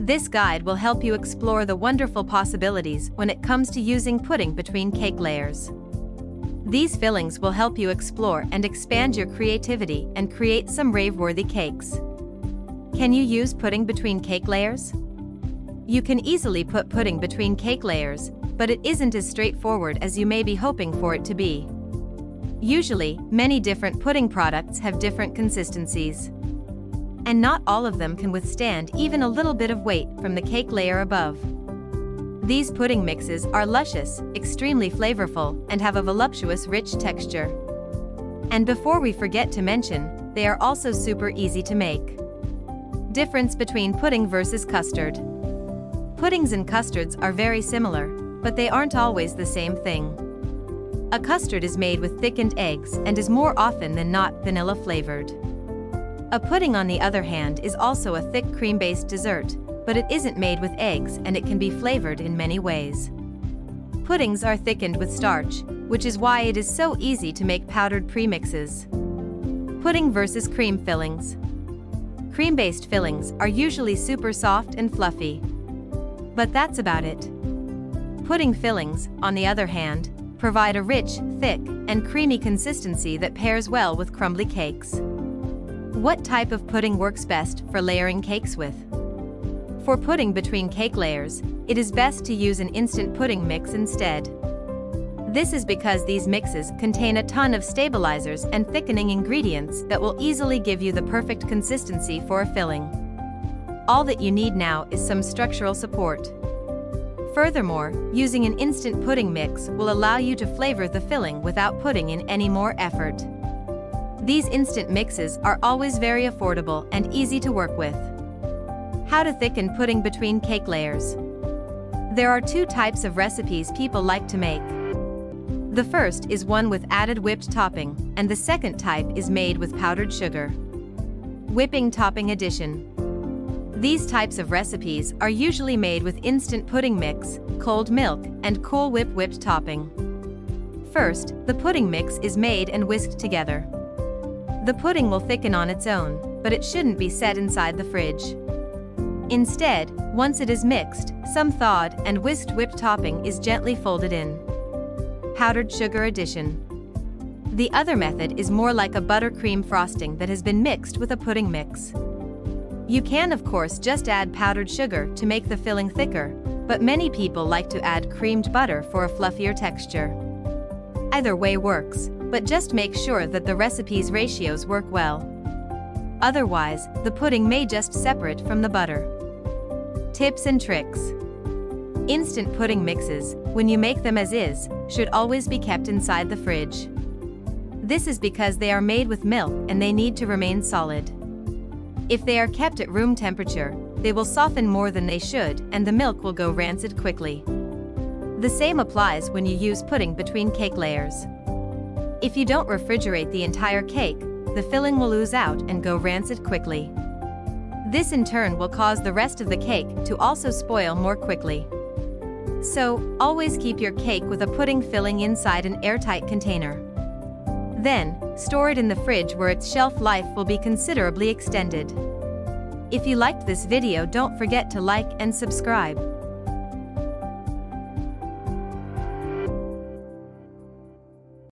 This guide will help you explore the wonderful possibilities when it comes to using pudding between cake layers. These fillings will help you explore and expand your creativity and create some rave-worthy cakes. Can you use pudding between cake layers? You can easily put pudding between cake layers, but it isn't as straightforward as you may be hoping for it to be. Usually, many different pudding products have different consistencies. And not all of them can withstand even a little bit of weight from the cake layer above. These pudding mixes are luscious, extremely flavorful, and have a voluptuous, rich texture. And before we forget to mention, they are also super easy to make. Difference between pudding versus custard. Puddings and custards are very similar, but they aren't always the same thing. A custard is made with thickened eggs and is more often than not vanilla flavored. A pudding, on the other hand, is also a thick cream-based dessert, but it isn't made with eggs and it can be flavored in many ways. Puddings are thickened with starch, which is why it is so easy to make powdered premixes. Pudding versus cream fillings. Cream-based fillings are usually super soft and fluffy. But that's about it. Pudding fillings, on the other hand, provide a rich, thick, and creamy consistency that pairs well with crumbly cakes. What type of pudding works best for layering cakes with? For pudding between cake layers, it is best to use an instant pudding mix instead. This is because these mixes contain a ton of stabilizers and thickening ingredients that will easily give you the perfect consistency for a filling. All that you need now is some structural support. Furthermore, using an instant pudding mix will allow you to flavor the filling without putting in any more effort. These instant mixes are always very affordable and easy to work with. How to thicken pudding between cake layers. There are two types of recipes people like to make. The first is one with added whipped topping, and the second type is made with powdered sugar. Whipping topping addition. These types of recipes are usually made with instant pudding mix, cold milk, and Cool Whip whipped topping. First, the pudding mix is made and whisked together. The pudding will thicken on its own, but it shouldn't be set inside the fridge. Instead, once it is mixed, some thawed and whisked whipped topping is gently folded in. Powdered sugar addition. The other method is more like a buttercream frosting that has been mixed with a pudding mix. You can, of course, just add powdered sugar to make the filling thicker, but many people like to add creamed butter for a fluffier texture. Either way works, but just make sure that the recipe's ratios work well. Otherwise, the pudding may just separate from the butter. Tips and tricks. Instant pudding mixes, when you make them as is, should always be kept inside the fridge. This is because they are made with milk and they need to remain solid. If they are kept at room temperature, they will soften more than they should and the milk will go rancid quickly. The same applies when you use pudding between cake layers. If you don't refrigerate the entire cake, the filling will ooze out and go rancid quickly. This in turn will cause the rest of the cake to also spoil more quickly. So, always keep your cake with a pudding filling inside an airtight container. Then, store it in the fridge where its shelf life will be considerably extended. If you liked this video, don't forget to like and subscribe.